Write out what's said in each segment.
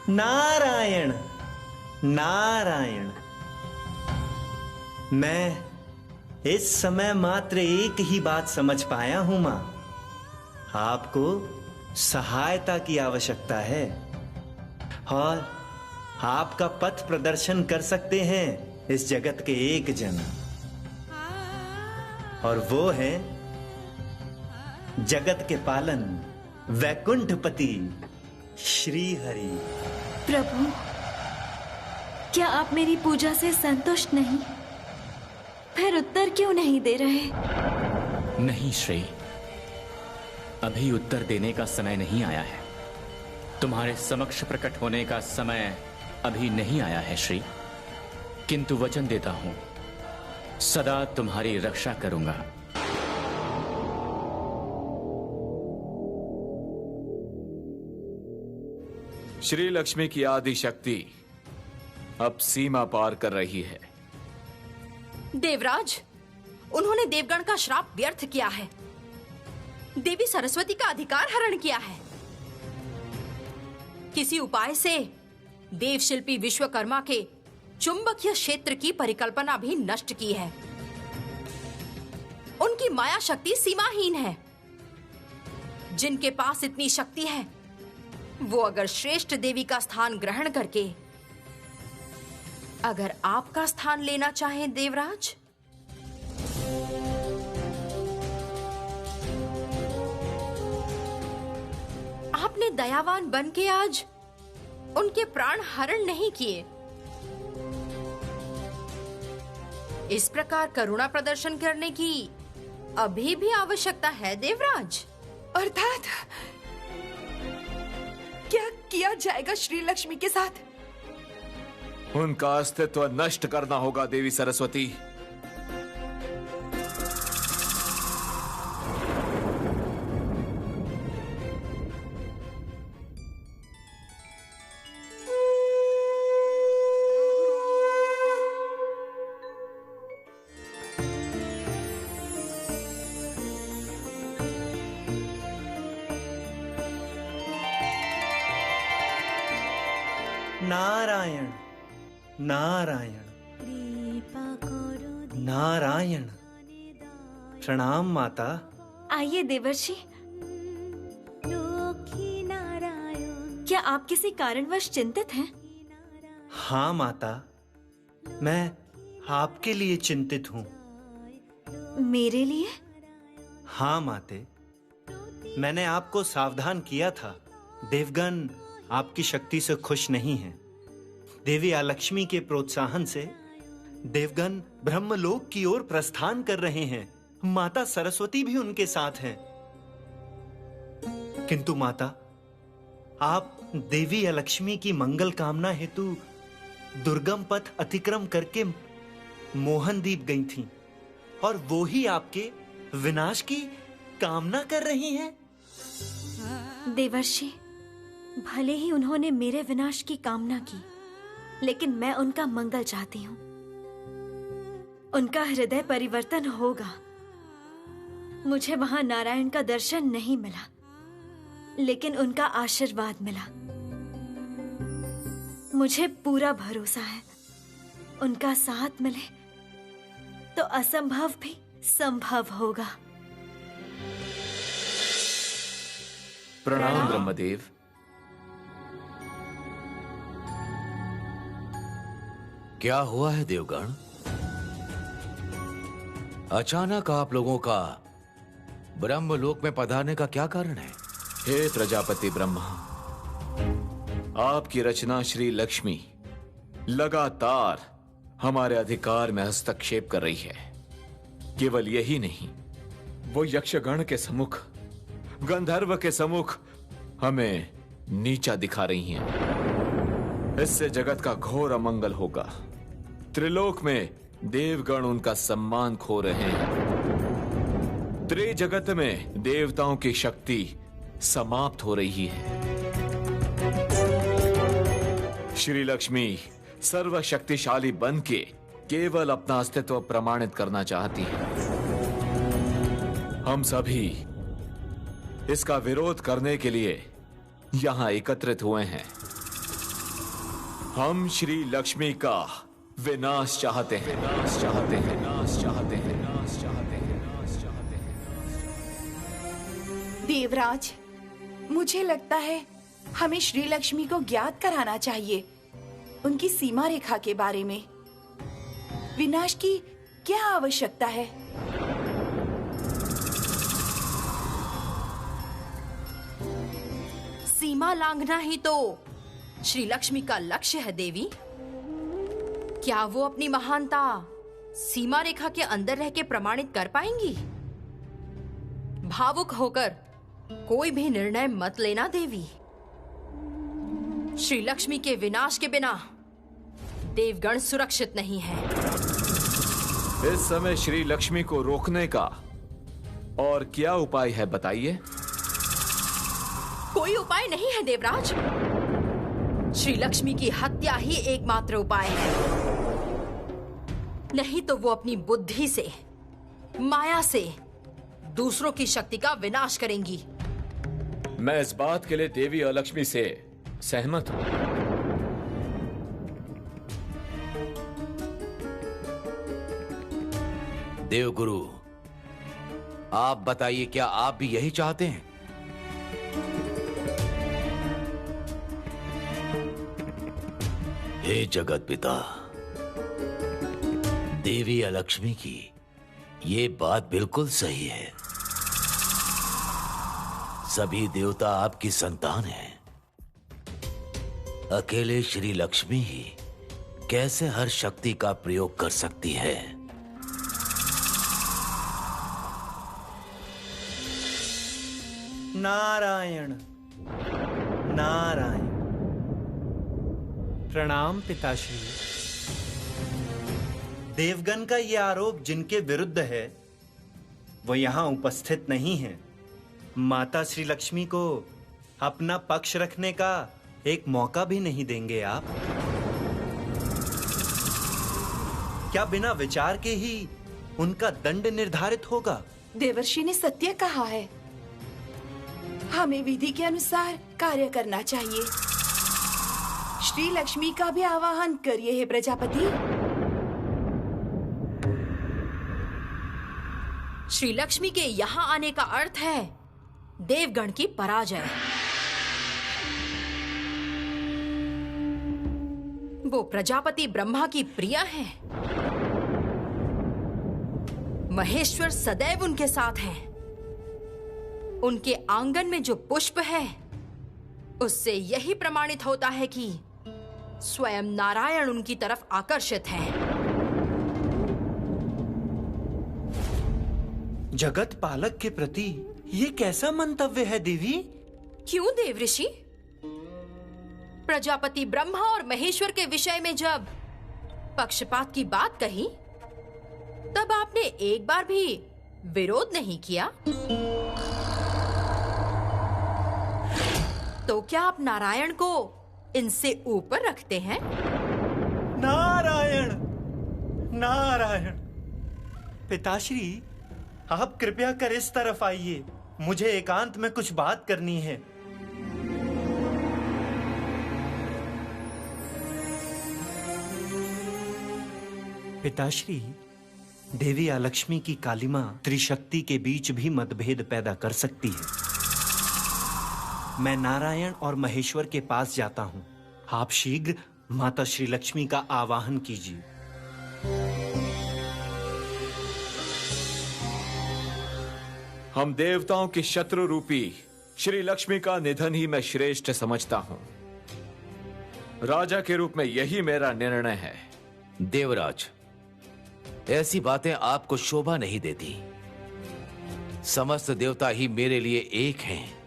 नारायण नारायण। मैं इस समय मात्र एक ही बात समझ पाया हूं मां। आपको सहायता की आवश्यकता है और आपका पथ प्रदर्शन कर सकते हैं इस जगत के एक जन, और वो है जगत के पालन वैकुंठपति श्री हरि। प्रभु, क्या आप मेरी पूजा से संतुष्ट नहीं? फिर उत्तर क्यों नहीं दे रहे? नहीं श्री, अभी उत्तर देने का समय नहीं आया है। तुम्हारे समक्ष प्रकट होने का समय अभी नहीं आया है श्री, किंतु वचन देता हूं सदा तुम्हारी रक्षा करूंगा। श्री लक्ष्मी की आदि शक्ति अब सीमा पार कर रही है। देवराज, उन्होंने देवगण का श्राप व्यर्थ किया है, देवी सरस्वती का अधिकार हरण किया है। किसी उपाय से देवशिल्पी विश्वकर्मा के चुंबकीय क्षेत्र की परिकल्पना भी नष्ट की है। उनकी माया शक्ति सीमाहीन है। जिनके पास इतनी शक्ति है, वो अगर श्रेष्ठ देवी का स्थान ग्रहण करके अगर आपका स्थान लेना चाहें देवराज, आपने दयावान बन के आज उनके प्राण हरण नहीं किए। इस प्रकार करुणा प्रदर्शन करने की अभी भी आवश्यकता है देवराज। अर्थात क्या किया जाएगा श्री लक्ष्मी के साथ? उनका अस्तित्व नष्ट करना होगा देवी सरस्वती। नारायण नारायण नारायण। प्रणाम माता। आइए देवर्षि। क्या आप किसी कारणवश चिंतित हैं? हाँ माता, मैं आपके लिए चिंतित हूँ। मेरे लिए? हाँ माते, मैंने आपको सावधान किया था। देवगण आपकी शक्ति से खुश नहीं हैं। देवी लक्ष्मी के प्रोत्साहन से देवगण ब्रह्मलोक की ओर प्रस्थान कर रहे हैं। माता सरस्वती भी उनके साथ हैं। किंतु माता, आप देवी लक्ष्मी की मंगल कामना हेतु दुर्गम पथ अतिक्रम करके मोहनदीप गई थीं, और वो ही आपके विनाश की कामना कर रही हैं। देवर्षि, भले ही उन्होंने मेरे विनाश की कामना की, लेकिन मैं उनका मंगल चाहती हूँ। उनका हृदय परिवर्तन होगा। मुझे वहां नारायण का दर्शन नहीं मिला, लेकिन उनका आशीर्वाद मिला। मुझे पूरा भरोसा है, उनका साथ मिले तो असंभव भी संभव होगा। प्रणाम ब्रह्मदेव। क्या हुआ है देवगण? अचानक आप लोगों का ब्रह्मलोक में पधारने का क्या कारण है? हे प्रजापति ब्रह्मा, आपकी रचना श्री लक्ष्मी लगातार हमारे अधिकार में हस्तक्षेप कर रही है। केवल यही नहीं, वो यक्षगण के सम्मुख, गंधर्व के सम्मुख हमें नीचा दिखा रही हैं। इससे जगत का घोर अमंगल होगा। त्रिलोक में देवगण उनका सम्मान खो रहे हैं। त्रिजगत में देवताओं की शक्ति समाप्त हो रही है। श्री लक्ष्मी सर्वशक्तिशाली बन के केवल अपना अस्तित्व प्रमाणित करना चाहती है। हम सभी इसका विरोध करने के लिए यहां एकत्रित हुए हैं। हम श्री लक्ष्मी का विनाश चाहते हैं, विनाश चाहते हैं, विनाश चाहते हैं, विनाश चाहते हैं, विनाश चाहते हैं। देवराज, मुझे लगता है हमें श्री लक्ष्मी को ज्ञात कराना चाहिए उनकी सीमा रेखा के बारे में। विनाश की क्या आवश्यकता है? सीमा लांघना ही तो श्री लक्ष्मी का लक्ष्य है देवी। क्या वो अपनी महानता सीमा रेखा के अंदर रह के प्रमाणित कर पाएंगी? भावुक होकर कोई भी निर्णय मत लेना देवी। श्री लक्ष्मी के विनाश के बिना देवगण सुरक्षित नहीं है। इस समय श्री लक्ष्मी को रोकने का और क्या उपाय है बताइए? कोई उपाय नहीं है देवराज। श्री लक्ष्मी की हत्या ही एकमात्र उपाय है। नहीं तो वो अपनी बुद्धि से, माया से दूसरों की शक्ति का विनाश करेंगी। मैं इस बात के लिए देवी अलक्ष्मी से सहमत हूं। देवगुरु, आप बताइए, क्या आप भी यही चाहते हैं? हे जगत पिता, देवी अलक्ष्मी की ये बात बिल्कुल सही है। सभी देवता आपकी संतान हैं। अकेले श्री लक्ष्मी ही कैसे हर शक्ति का प्रयोग कर सकती है? नारायण नारायण। प्रणाम पिताश्री। देवगन का यह आरोप जिनके विरुद्ध है वो यहां उपस्थित नहीं है। माता श्री लक्ष्मी को अपना पक्ष रखने का एक मौका भी नहीं देंगे आप? क्या बिना विचार के ही उनका दंड निर्धारित होगा? देवर्षि ने सत्य कहा है। हमें विधि के अनुसार कार्य करना चाहिए। श्री लक्ष्मी का भी आवाहन करिए हे प्रजापति। श्री लक्ष्मी के यहाँ आने का अर्थ है देवगण की पराजय। वो प्रजापति ब्रह्मा की प्रिया है। महेश्वर सदैव उनके साथ हैं। उनके आंगन में जो पुष्प है उससे यही प्रमाणित होता है कि स्वयं नारायण उनकी तरफ आकर्षित हैं। जगत पालक के प्रति ये कैसा मंतव्य है देवी? क्यों देवऋषि? प्रजापति ब्रह्मा और महेश्वर के विषय में जब पक्षपात की बात कही तब आपने एक बार भी विरोध नहीं किया। तो क्या आप नारायण को इनसे ऊपर रखते हैं? नारायण नारायण। पिताश्री, आप कृपया कर इस तरफ आइए। मुझे एकांत में कुछ बात करनी है। पिताश्री, देवी अलक्ष्मी की कालिमा त्रिशक्ति के बीच भी मतभेद पैदा कर सकती है। मैं नारायण और महेश्वर के पास जाता हूं। आप शीघ्र माता श्री लक्ष्मी का आवाहन कीजिए। हम देवताओं की शत्रु रूपी श्री लक्ष्मी का निधन ही मैं श्रेष्ठ समझता हूं। राजा के रूप में यही मेरा निर्णय है। देवराज, ऐसी बातें आपको शोभा नहीं देती। समस्त देवता ही मेरे लिए एक हैं।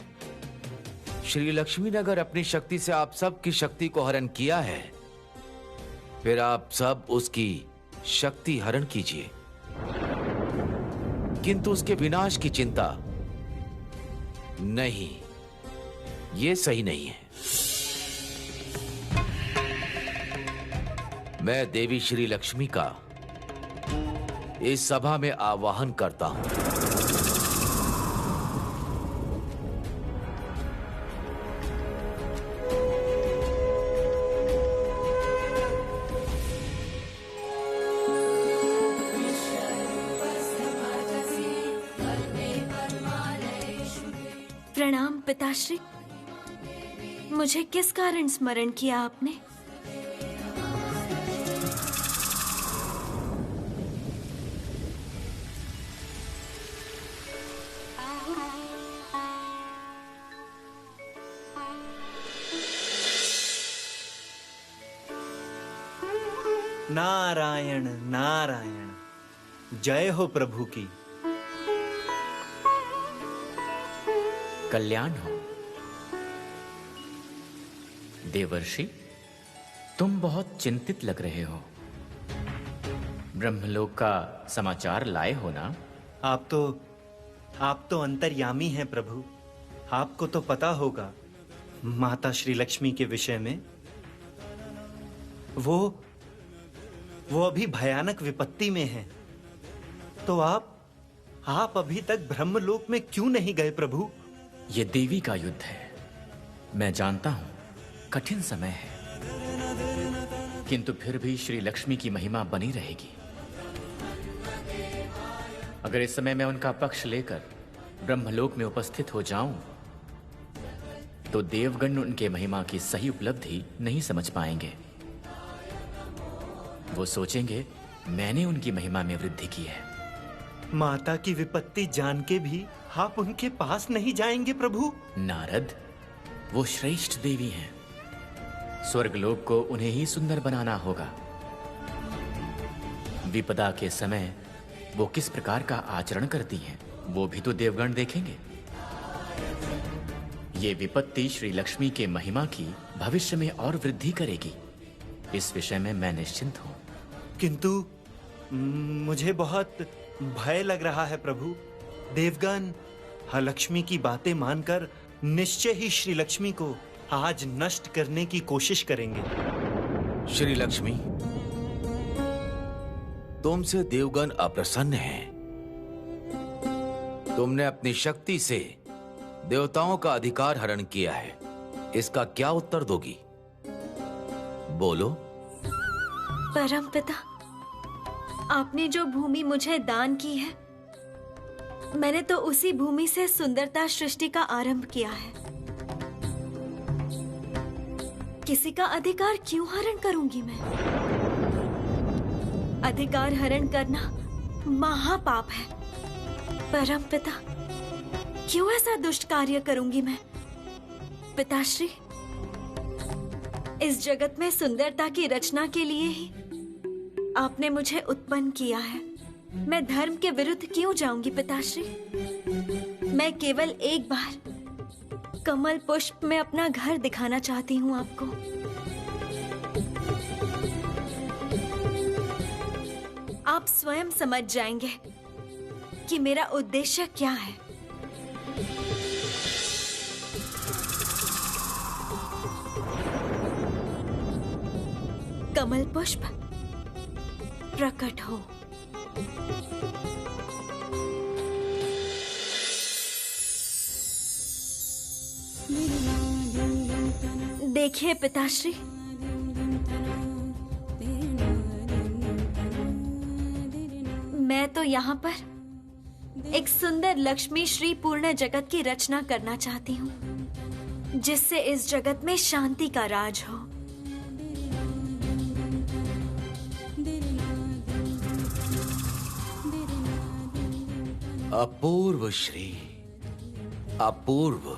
श्री लक्ष्मी ने अगर अपनी शक्ति से आप सब की शक्ति को हरण किया है, फिर आप सब उसकी शक्ति हरण कीजिए, किंतु उसके विनाश की चिंता नहीं। ये सही नहीं है। मैं देवी श्री लक्ष्मी का इस सभा में आवाहन करता हूं। पिताश्री, मुझे किस कारण स्मरण किया आपने? नारायण नारायण, जय हो प्रभु की। कल्याण हो। देवर्षि, तुम बहुत चिंतित लग रहे हो। ब्रह्मलोक का समाचार लाए हो ना? आप तो अंतर्यामी हैं प्रभु। आपको तो पता होगा माता श्री लक्ष्मी के विषय में। वो अभी भयानक विपत्ति में है। तो आप अभी तक ब्रह्मलोक में क्यों नहीं गए प्रभु? ये देवी का युद्ध है, मैं जानता हूं, कठिन समय है, किंतु फिर भी श्री लक्ष्मी की महिमा बनी रहेगी। अगर इस समय मैं उनका पक्ष लेकर ब्रह्मलोक में उपस्थित हो जाऊं, तो देवगण उनके महिमा की सही उपलब्धि नहीं समझ पाएंगे। वो सोचेंगे मैंने उनकी महिमा में वृद्धि की है। माता की विपत्ति जान के भी आप उनके पास नहीं जाएंगे प्रभु? नारद, वो श्रेष्ठ देवी हैं। स्वर्गलोक को उन्हें ही सुंदर बनाना होगा। विपदा के समय वो किस प्रकार का आचरण करती हैं, वो भी तो देवगण देखेंगे। ये विपत्ति श्री लक्ष्मी के महिमा की भविष्य में और वृद्धि करेगी, इस विषय में मैं निश्चिंत हूं। किंतु मुझे बहुत भय लग रहा है प्रभु। देवगण लक्ष्मी की बातें मानकर निश्चय ही श्री लक्ष्मी को आज नष्ट करने की कोशिश करेंगे। श्री लक्ष्मी, तुमसे देवगण अप्रसन्न हैं। तुमने अपनी शक्ति से देवताओं का अधिकार हरण किया है। इसका क्या उत्तर दोगी? बोलो। परमपिता, आपने जो भूमि मुझे दान की है, मैंने तो उसी भूमि से सुंदरता सृष्टि का आरंभ किया है। किसी का अधिकार क्यों हरण करूंगी मैं? अधिकार हरण करना महापाप है। परमपिता, क्यों ऐसा दुष्ट कार्य करूंगी मैं? पिताश्री, इस जगत में सुंदरता की रचना के लिए ही आपने मुझे उत्पन्न किया है। मैं धर्म के विरुद्ध क्यों जाऊंगी पिताश्री? मैं केवल एक बार कमल पुष्प में अपना घर दिखाना चाहती हूँ आपको। आप स्वयं समझ जाएंगे कि मेरा उद्देश्य क्या है। कमल पुष्प प्रकट हो। देखिए पिताश्री, मैं तो यहाँ पर एक सुंदर लक्ष्मी श्री पूर्ण जगत की रचना करना चाहती हूँ, जिससे इस जगत में शांति का राज हो। अपूर्व श्री, अपूर्व।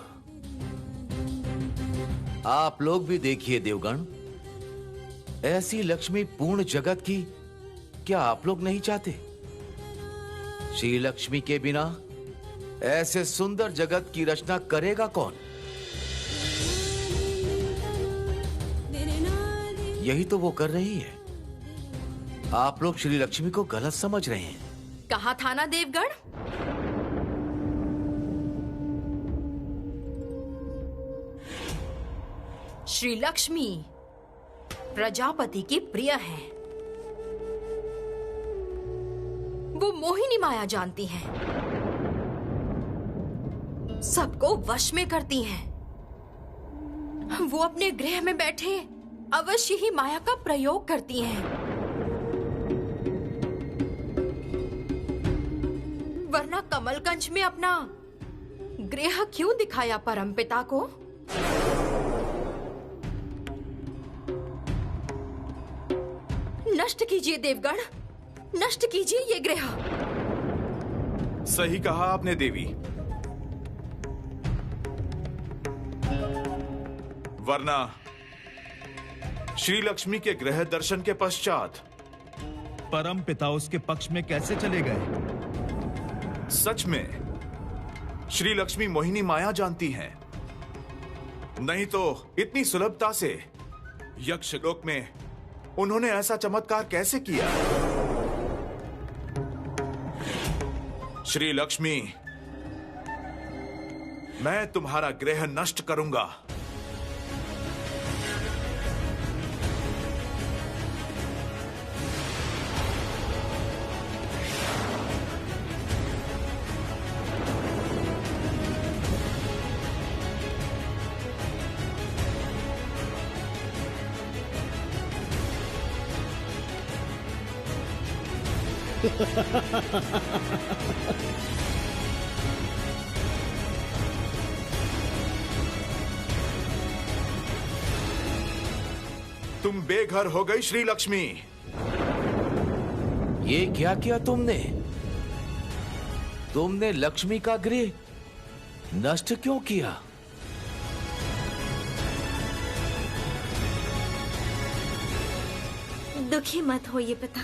आप लोग भी देखिए देवगण, ऐसी लक्ष्मी पूर्ण जगत की क्या आप लोग नहीं चाहते? श्री लक्ष्मी के बिना ऐसे सुंदर जगत की रचना करेगा कौन? यही तो वो कर रही है। आप लोग श्री लक्ष्मी को गलत समझ रहे हैं। कहा था ना देवगण, श्री लक्ष्मी प्रजापति की प्रिय है। वो मोहिनी माया जानती हैं, सबको वश में करती हैं। वो अपने गृह में बैठे अवश्य ही माया का प्रयोग करती हैं, वरना कमलकंच में अपना गृह क्यों दिखाया परमपिता को? नष्ट कीजिए देवगण, नष्ट कीजिए ये गृह। सही कहा आपने देवी, वरना श्री लक्ष्मी के गृह दर्शन के पश्चात परम पिता उसके पक्ष में कैसे चले गए? सच में श्री लक्ष्मी मोहिनी माया जानती हैं, नहीं तो इतनी सुलभता से यक्षलोक में उन्होंने ऐसा चमत्कार कैसे किया? श्री लक्ष्मी, मैं तुम्हारा गृह नष्ट करूंगा। तुम बेघर हो गई श्री लक्ष्मी। ये क्या किया तुमने? तुमने लक्ष्मी का गृह नष्ट क्यों किया? दुखी मत होइए पिता,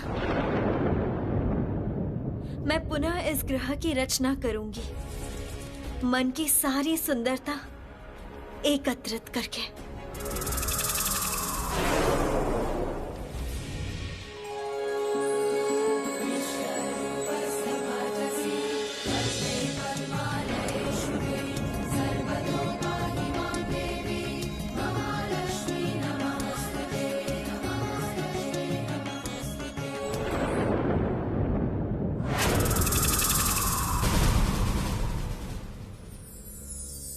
मैं पुनः इस ग्रह की रचना करूंगी, मन की सारी सुंदरता एकत्रित करके।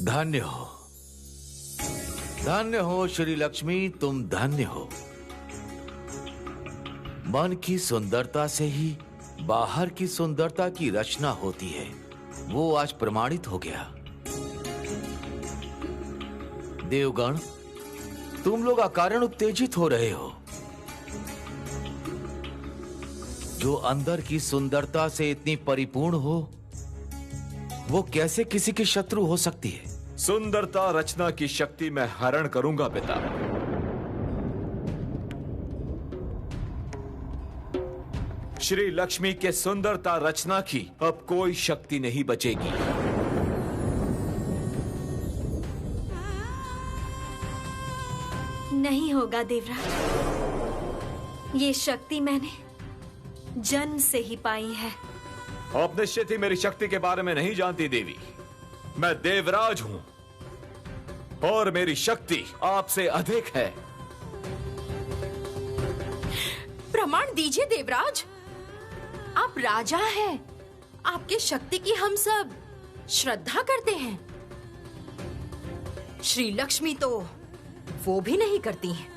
धन्य हो, धन्य हो श्री लक्ष्मी, तुम धन्य हो। मन की सुंदरता से ही बाहर की सुंदरता की रचना होती है, वो आज प्रमाणित हो गया। देवगण, तुम लोग अकारण उत्तेजित हो रहे हो। जो अंदर की सुंदरता से इतनी परिपूर्ण हो, वो कैसे किसी की शत्रु हो सकती है? सुंदरता रचना की शक्ति मैं हरण करूंगा पिता। श्री लक्ष्मी के सुंदरता रचना की अब कोई शक्ति नहीं बचेगी। नहीं होगा देवराज, ये शक्ति मैंने जन्म से ही पाई है। आप निश्चित ही मेरी शक्ति के बारे में नहीं जानती देवी। मैं देवराज हूं और मेरी शक्ति आपसे अधिक है। प्रमाण दीजिए देवराज, आप राजा हैं, आपके शक्ति की हम सब श्रद्धा करते हैं। श्री लक्ष्मी तो वो भी नहीं करती हैं।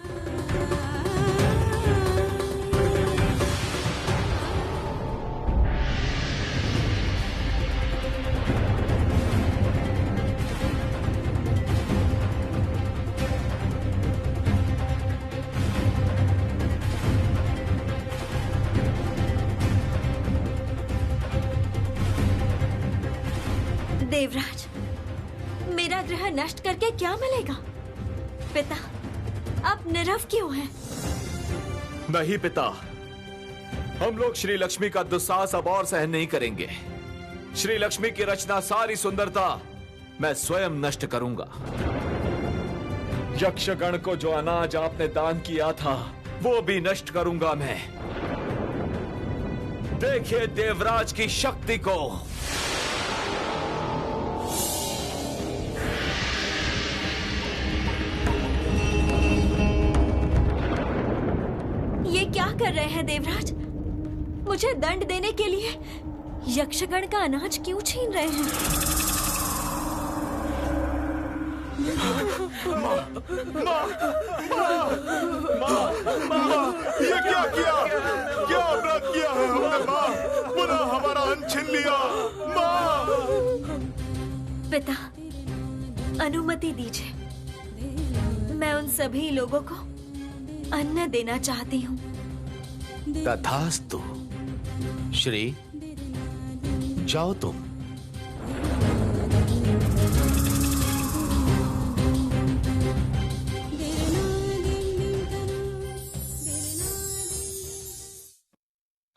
देवराज, मेरा ग्रह नष्ट करके क्या मिलेगा? पिता, आप नीरव क्यों हैं? नहीं पिता, हम लोग श्री लक्ष्मी का दुस्साहस अब और सहन नहीं करेंगे। श्री लक्ष्मी की रचना सारी सुंदरता मैं स्वयं नष्ट करूंगा। यक्षगण को जो अनाज आपने दान किया था वो भी नष्ट करूंगा मैं। देखिए देवराज की शक्ति को। ये क्या कर रहे हैं देवराज? मुझे दंड देने के लिए यक्षगण का अनाज क्यों छीन रहे हैं? ये क्या किया? क्या अपराध किया है हमने माँ? पुनः हमारा अंश छीन लिया माँ। पिता, अनुमति दीजिए, मैं उन सभी लोगों को अन्न देना चाहती हूँ। तथास्तु। श्री, जाओ तुम।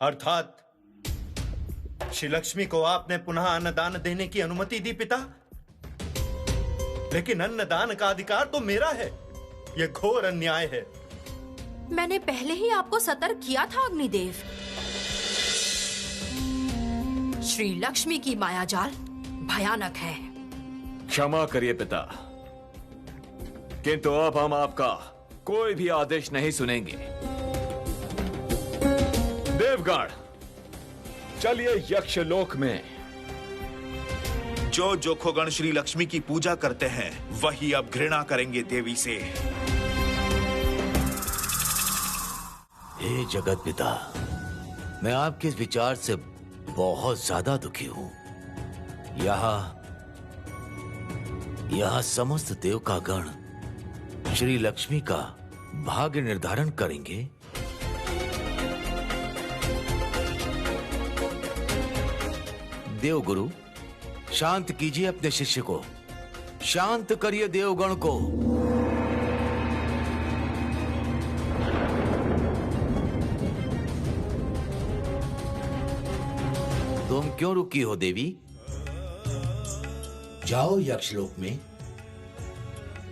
अर्थात श्री लक्ष्मी को आपने पुनः अन्नदान देने की अनुमति दी पिता, लेकिन अन्नदान का अधिकार तो मेरा है। यह घोर अन्याय है। मैंने पहले ही आपको सतर्क किया था अग्निदेव। श्री लक्ष्मी की मायाजाल भयानक है। क्षमा करिए पिता, किंतु अब हम आपका कोई भी आदेश नहीं सुनेंगे। देवगण, चलिए यक्षलोक में। जो जोखोगण श्री लक्ष्मी की पूजा करते हैं वही अब घृणा करेंगे देवी से। हे जगत पिता, मैं आपके इस विचार से बहुत ज्यादा दुखी हूं। यहाँ समस्त देव का गण श्री लक्ष्मी का भाग्य निर्धारण करेंगे। देवगुरु, शांत कीजिए अपने शिष्य को, शांत करिए देवगण को। तुम क्यों रुकी हो देवी? जाओ यक्षलोक में,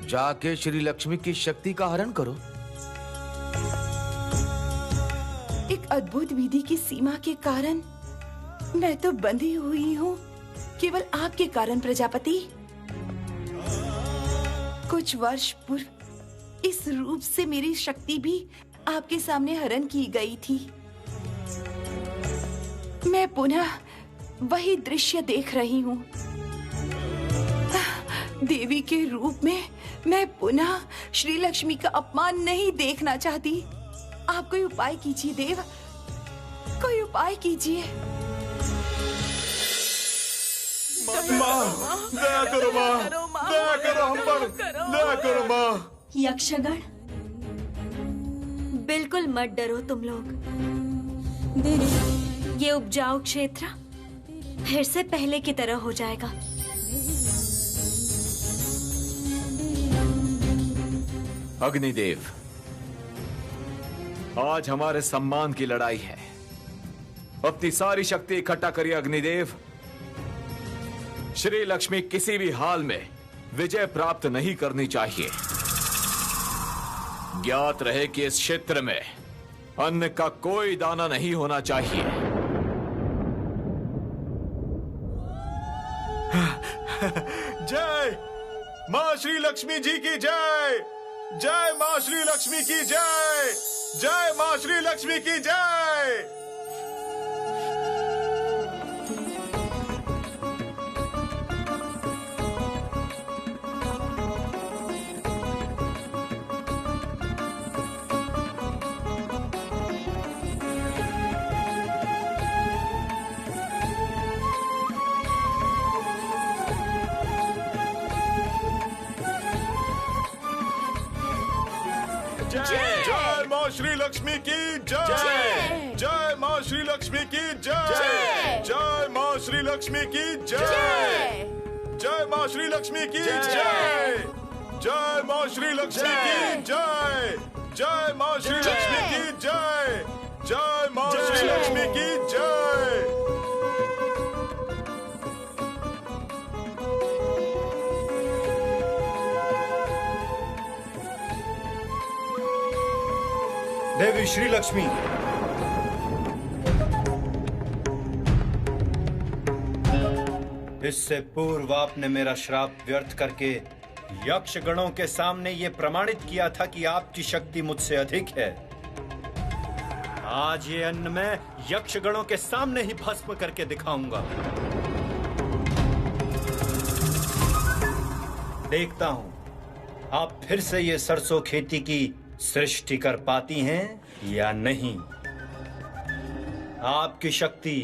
जाके श्री लक्ष्मी की शक्ति का हरण करो। एक अद्भुत विधि की सीमा के कारण मैं तो बंधी हुई हूँ, केवल आपके कारण प्रजापति। कुछ वर्ष पूर्व इस रूप से मेरी शक्ति भी आपके सामने हरण की गई थी। मैं पुनः वही दृश्य देख रही हूँ। देवी के रूप में मैं पुनः श्री लक्ष्मी का अपमान नहीं देखना चाहती। आप कोई उपाय कीजिए देव, कोई उपाय कीजिए। माँ, दया करो माँ, दया करो हम पर, दया करो माँ। यक्षगण, बिल्कुल मत डरो तुम लोग। ये उपजाऊ क्षेत्र फिर से पहले की तरह हो जाएगा। अग्निदेव, आज हमारे सम्मान की लड़ाई है। अपनी सारी शक्ति इकट्ठा करिए अग्निदेव। श्री लक्ष्मी किसी भी हाल में विजय प्राप्त नहीं करनी चाहिए। ज्ञात रहे कि इस क्षेत्र में अन्न का कोई दाना नहीं होना चाहिए। जय माँ श्री लक्ष्मी जी की जय। जय माँ श्री लक्ष्मी की जय। जय माँ श्री लक्ष्मी की जय। जय माँ श्री लक्ष्मी की जय। जय माँ श्री लक्ष्मी की जय। जय माँ श्री लक्ष्मी की जय। जय माँ श्री लक्ष्मी की जय। जय माँ श्री लक्ष्मी की जय। जय माँ श्री लक्ष्मी की जय। जय माँ श्री लक्ष्मी की जय। देवी श्री लक्ष्मी, इससे पूर्व आपने मेरा श्राप व्यर्थ करके यक्ष गणों के सामने ये प्रमाणित किया था कि आपकी शक्ति मुझसे अधिक है। आज ये अन्न मैं यक्ष गणों के सामने ही भस्म करके दिखाऊंगा। देखता हूं आप फिर से ये सरसों खेती की सृष्टि कर पाती हैं या नहीं। आपकी शक्ति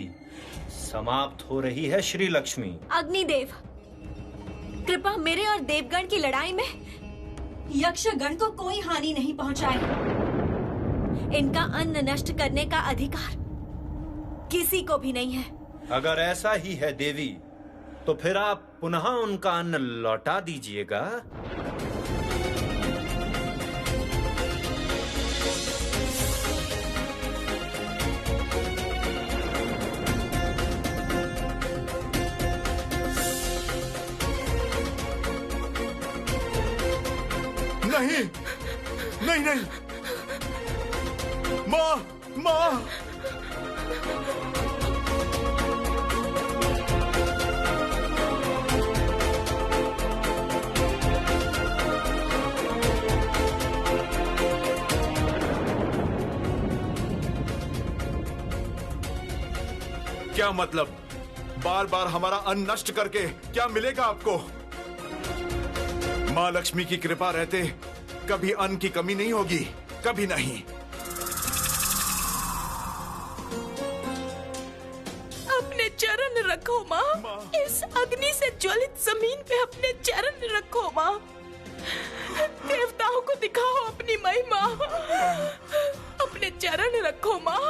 समाप्त हो रही है श्री लक्ष्मी। अग्निदेव, कृपा मेरे और देवगण की लड़ाई में यक्षगण को कोई हानि नहीं पहुंचाए। इनका अन्न नष्ट करने का अधिकार किसी को भी नहीं है। अगर ऐसा ही है देवी, तो फिर आप पुनः उनका अन्न लौटा दीजिएगा। नहीं नहीं नहीं, माँ माँ, क्या मतलब? बार बार हमारा अन्न नष्ट करके क्या मिलेगा आपको? माँ लक्ष्मी की कृपा रहते कभी अन्न की कमी नहीं होगी, कभी नहीं। अपने चरण रखो माँ। इस अग्नि से ज्वलित जमीन पे अपने चरण रखो माँ। देवताओं को दिखाओ अपनी महिमा। अपने चरण रखो माँ।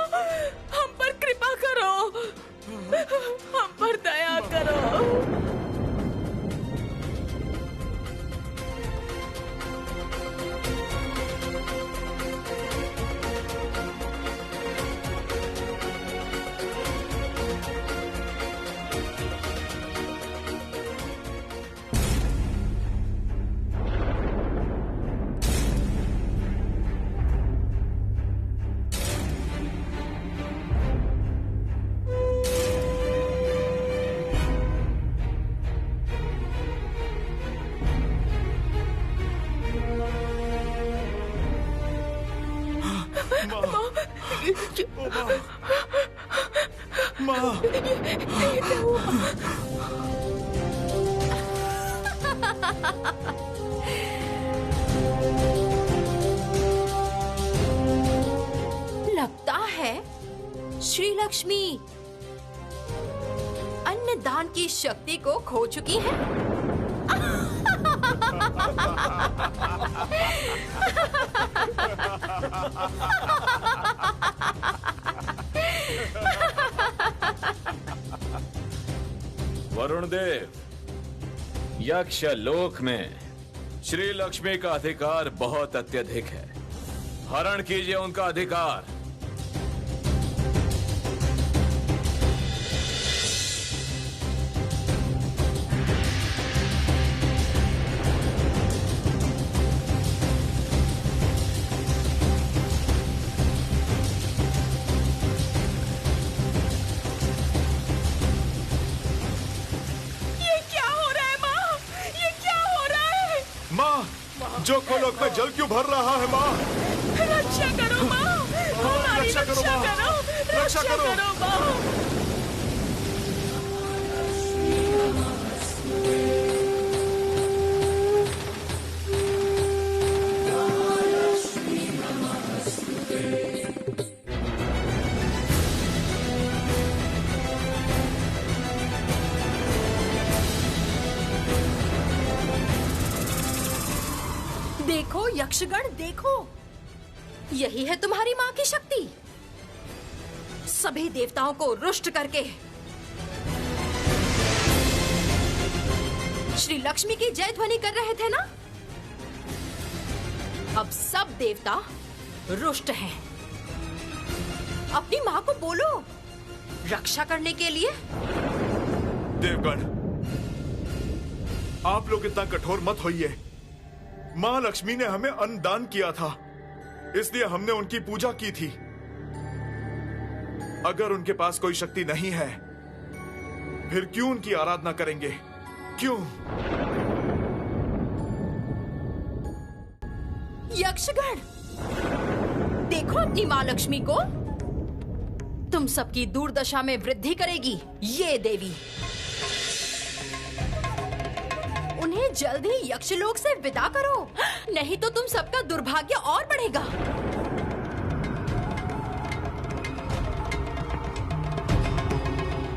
हम पर कृपा करो, हम पर दया करो। लगता है श्री लक्ष्मी अन्नदान की शक्ति को खो चुकी है। वरुण देव, यक्ष लोक में श्री लक्ष्मी का अधिकार बहुत अत्यधिक है। हरण कीजिए उनका अधिकार। जो कोलोक में जल क्यों भर रहा है माँ? रक्षा करो माँ, हमारी रक्षा करो माँ, रक्षा करो माँ। देखो यक्षगण, देखो, यही है तुम्हारी माँ की शक्ति। सभी देवताओं को रुष्ट करके श्री लक्ष्मी की जय ध्वनि कर रहे थे ना? अब सब देवता रुष्ट हैं। अपनी माँ को बोलो रक्षा करने के लिए। देवगण, आप लोग इतना कठोर मत होइए। माँ लक्ष्मी ने हमें अन्न दान किया था, इसलिए हमने उनकी पूजा की थी। अगर उनके पास कोई शक्ति नहीं है, फिर क्यों उनकी आराधना करेंगे? क्यों? यक्षगण, देखो अपनी माँ लक्ष्मी को। तुम सबकी दुर्दशा में वृद्धि करेगी ये देवी। उन्हें जल्द ही यक्षलोक से विदा करो, नहीं तो तुम सबका दुर्भाग्य और बढ़ेगा।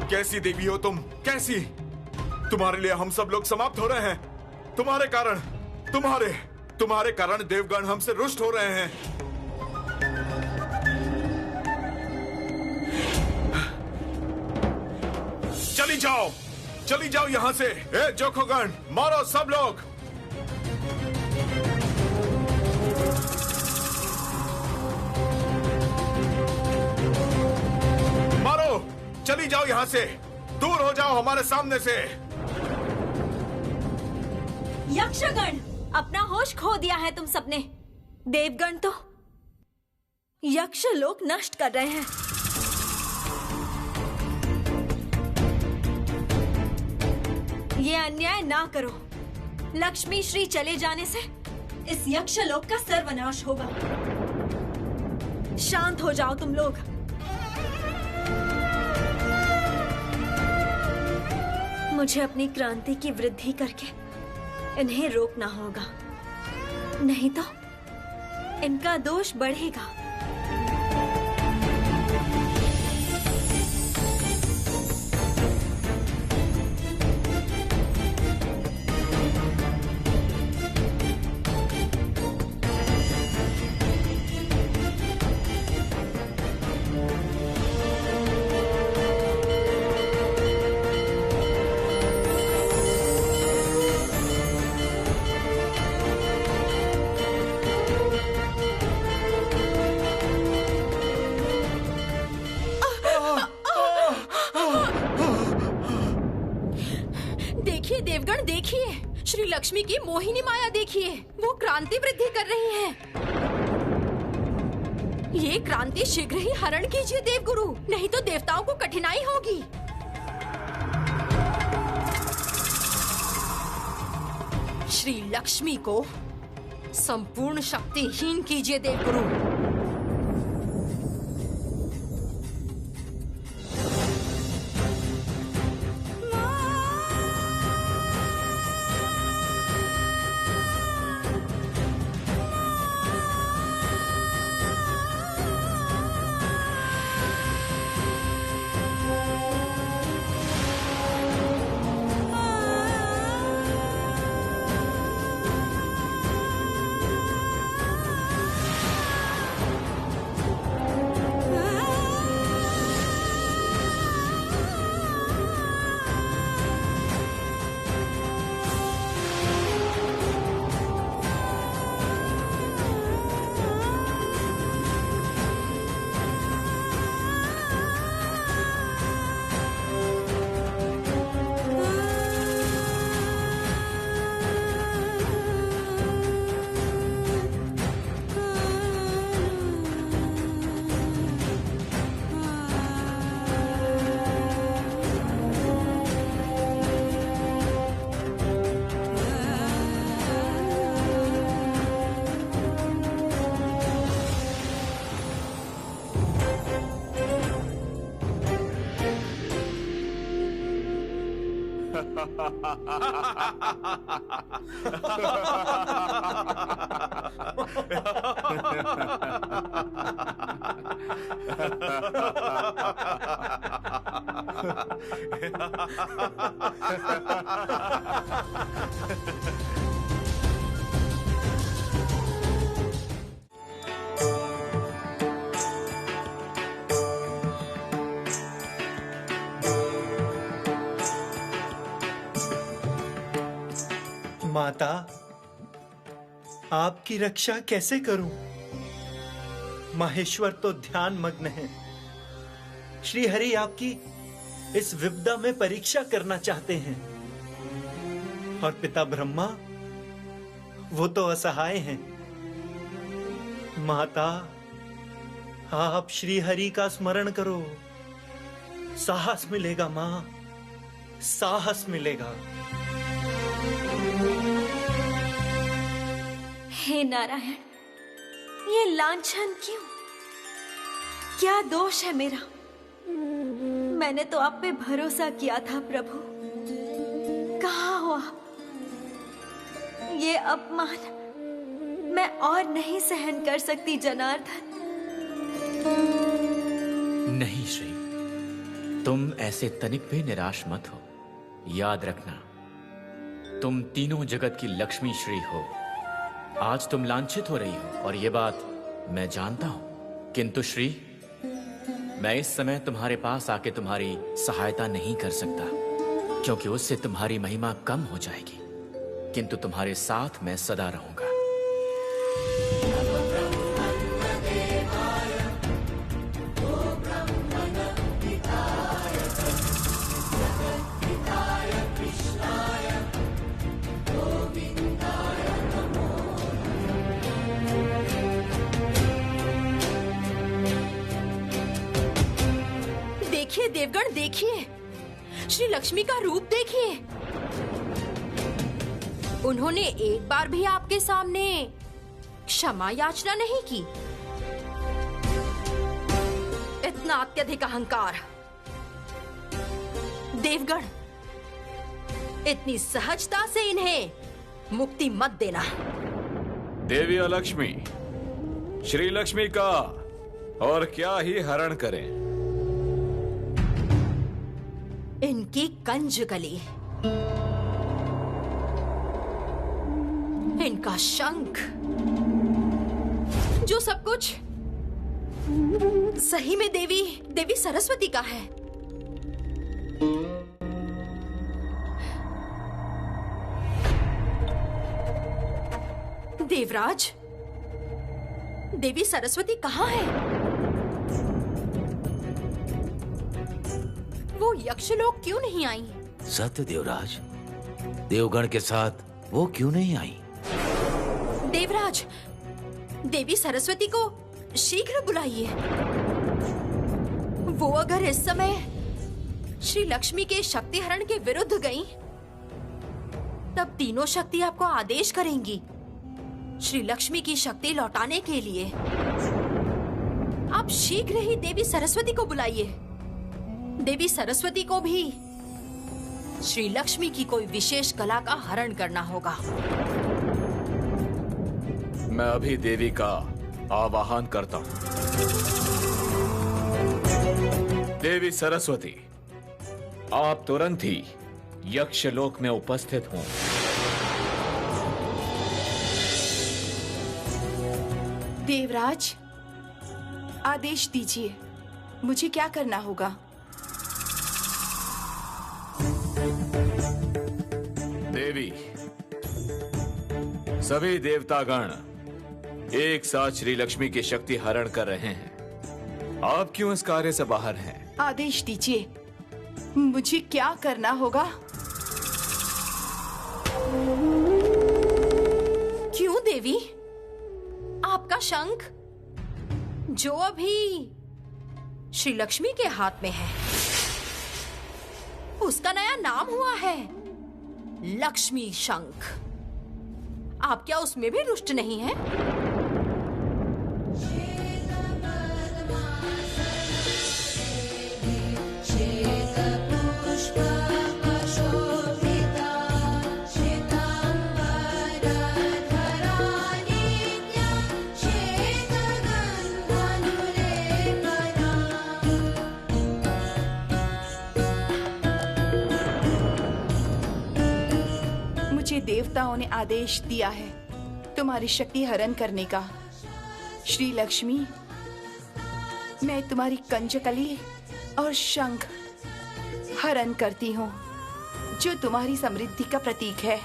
कैसी देवी हो तुम? कैसी? तुम्हारे लिए हम सब लोग समाप्त हो रहे हैं। तुम्हारे कारण, तुम्हारे कारण देवगण हमसे रुष्ट हो रहे हैं। चली जाओ यहां से। ए जोखोगण, मारो सब लोग। मारो, चली जाओ यहां से, दूर हो जाओ हमारे सामने से। यक्षगण, अपना होश खो दिया है तुम सबने। देवगण तो यक्ष लोक नष्ट कर रहे हैं। ये अन्याय ना करो। लक्ष्मी श्री चले जाने से इस यक्ष लोक का सर्वनाश होगा। शांत हो जाओ तुम लोग। मुझे अपनी क्रांति की वृद्धि करके इन्हें रोकना होगा, नहीं तो इनका दोष बढ़ेगा। देवगण देखिए, श्री लक्ष्मी की मोहिनी माया देखिए, वो क्रांति वृद्धि कर रही है। ये क्रांति शीघ्र ही हरण कीजिए देवगुरु, नहीं तो देवताओं को कठिनाई होगी। श्री लक्ष्मी को संपूर्ण शक्तिहीन कीजिए देवगुरु। माता, आपकी रक्षा कैसे करूं? माहेश्वर तो ध्यान मग्न है। श्री हरि आपकी इस विपदा में परीक्षा करना चाहते हैं, और पिता ब्रह्मा वो तो असहाय हैं। माता, आप श्री हरि का स्मरण करो, साहस मिलेगा मां, साहस मिलेगा। हे नारायण, ये लांछन क्यों? क्या दोष है मेरा? मैंने तो आप पे भरोसा किया था प्रभु। कहाँ हो आप? ये अपमान मैं और नहीं सहन कर सकती जनार्दन। नहीं श्री, तुम ऐसे तनिक भी निराश मत हो। याद रखना, तुम तीनों जगत की लक्ष्मी श्री हो। आज तुम लांछित हो रही हो और ये बात मैं जानता हूं, किंतु श्री, मैं इस समय तुम्हारे पास आके तुम्हारी सहायता नहीं कर सकता, क्योंकि उससे तुम्हारी महिमा कम हो जाएगी, किंतु तुम्हारे साथ मैं सदा रहूंगा। देखिए देवगण, देखिए श्री लक्ष्मी का रूप देखिए। उन्होंने एक बार भी आपके सामने क्षमा याचना नहीं की। इतना अत्यधिक अहंकार। देवगण, इतनी सहजता से इन्हें मुक्ति मत देना। देवी लक्ष्मी, श्री लक्ष्मी का और क्या ही हरण करें। इनकी कंज गली, इनका शंख, जो सब कुछ सही में देवी सरस्वती का है। देवराज, देवी सरस्वती कहाँ है? वो यक्षलोक क्यों नहीं आई? सत्य देवराज, देवगण के साथ वो क्यों नहीं आई? देवराज, देवी सरस्वती को शीघ्र बुलाइए। वो अगर इस समय श्री लक्ष्मी के शक्ति हरण के विरुद्ध गई, तब तीनों शक्ति आपको आदेश करेंगी श्री लक्ष्मी की शक्ति लौटाने के लिए। आप शीघ्र ही देवी सरस्वती को बुलाइए। देवी सरस्वती को भी श्री लक्ष्मी की कोई विशेष कला का हरण करना होगा। मैं अभी देवी का आवाहन करता हूं। देवी सरस्वती, आप तुरंत ही यक्षलोक में उपस्थित हों। देवराज, आदेश दीजिए, मुझे क्या करना होगा? देवी, सभी देवतागण एक साथ श्री लक्ष्मी की शक्ति हरण कर रहे हैं। आप क्यों इस कार्य से बाहर हैं? आदेश दीजिए, मुझे क्या करना होगा? क्यों देवी? आपका शंख, जो अभी श्री लक्ष्मी के हाथ में है, उसका नया नाम हुआ है लक्ष्मी शंख। आप क्या उसमें भी रुष्ट नहीं हैं? देवताओं ने आदेश दिया है तुम्हारी शक्ति हरण करने का। श्री लक्ष्मी, मैं तुम्हारी कंजकली और शंख हरण करती हूँ, जो तुम्हारी समृद्धि का प्रतीक है।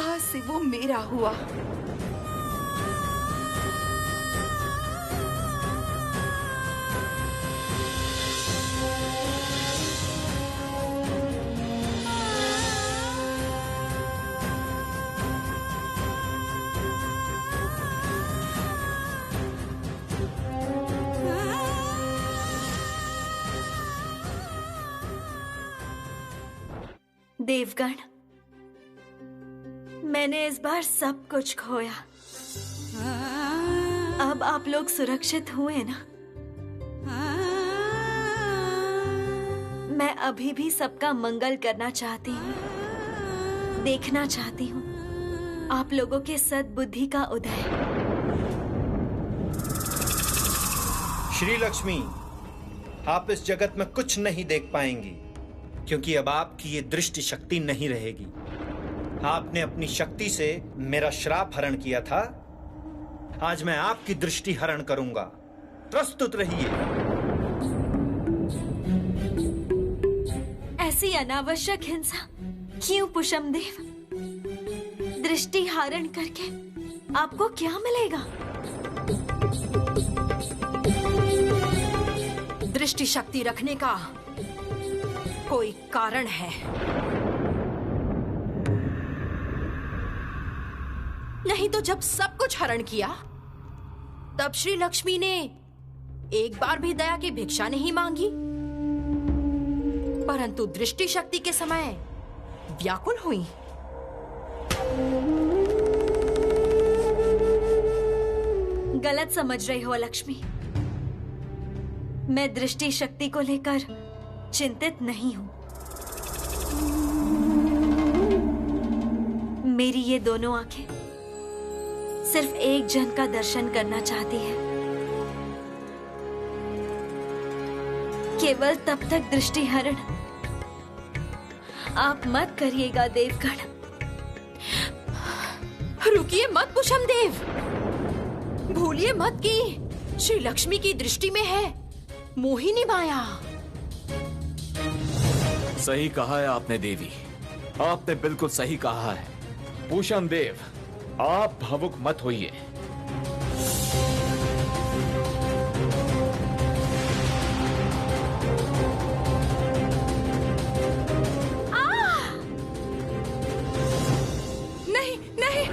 आज से वो मेरा हुआ। देवगण, मैंने इस बार सब कुछ खोया। अब आप लोग सुरक्षित हुए ना? मैं अभी भी सबका मंगल करना चाहती हूँ, देखना चाहती हूँ आप लोगों के सद्बुद्धि का उदय। श्री लक्ष्मी, आप इस जगत में कुछ नहीं देख पाएंगी। क्योंकि अब आपकी ये दृष्टि शक्ति नहीं रहेगी। आपने अपनी शक्ति से मेरा श्राप हरण किया था, आज मैं आपकी दृष्टि हरण करूंगा। प्रस्तुत रहिए। ऐसी अनावश्यक हिंसा क्यों पुषम देव? दृष्टि हरण करके आपको क्या मिलेगा? दृष्टि शक्ति रखने का कोई कारण है। नहीं तो जब सब कुछ हरण किया तब श्री लक्ष्मी ने एक बार भी दया की भिक्षा नहीं मांगी, परंतु दृष्टि शक्ति के समय व्याकुल हुई। गलत समझ रही हो लक्ष्मी। मैं दृष्टि शक्ति को लेकर चिंतित नहीं हूं। मेरी ये दोनों आंखें सिर्फ एक जन का दर्शन करना चाहती है। केवल तब तक दृष्टि हरण आप मत करिएगा देवगण। रुकिए मत पुषम देव, भूलिए मत कि श्री लक्ष्मी की दृष्टि में है मोहिनी माया। सही कहा है आपने देवी, आपने बिल्कुल सही कहा है। पूषम देव, आप भावुक मत होइए। नहीं नहीं,